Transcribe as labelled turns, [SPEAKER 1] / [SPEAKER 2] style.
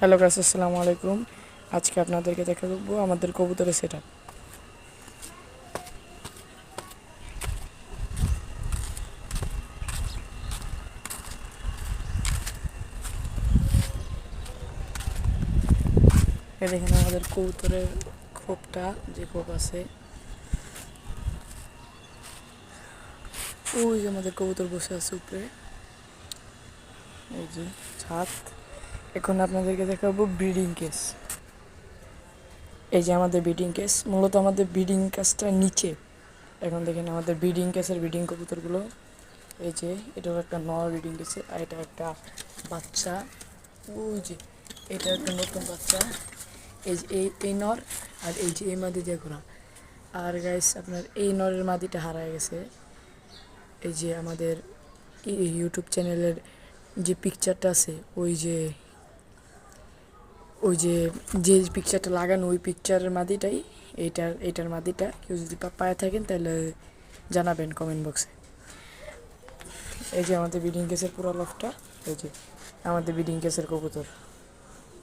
[SPEAKER 1] Hello guys, আসসালামু আলাইকুম। আজকে আপনাদেরকে দেখাবো আমাদের কবুতরের সেটআপ। এই দেখেন আমাদের কবুতরের খোপটা, যে খোপ আছে ওই যে আমাদের কবুতর বসে আছে উপরে, এই যে ছাদ। এখন আপনাদেরকে দেখাবো ব্রিডিং কেস। এই যে আমাদের ব্রিডিং কেস, মূলত আমাদের ব্রিডিং কেসটা নিচে। এখন দেখেন আমাদের ব্রিডিং কেসের ব্রিডিং কবুতরগুলো, এই যে এটাও একটা নর ব্রিডিং কেসে, আর এটা একটা বাচ্চা। ওই যে এটা একটা নতুন বাচ্চা। এই যে এই নর, আর এই যে এই মাদি দিয়ে ঘোরা। আর গাইস আপনার এই নরের মাদিটা হারায় গেছে। এই যে আমাদের ইউটিউব চ্যানেলের যে পিকচারটা আছে, ওই যে যে পিকচারটা লাগানো, ওই পিকচারের মাদিটাই এইটার মাদিটা। কেউ যদি পায়ে থাকেন তাহলে জানাবেন কমেন্ট বক্সে। এই যে আমাদের ব্রিডিং কেসের পুরো লফটা, এই যে আমাদের ব্রিডিং কেসের কবুতর।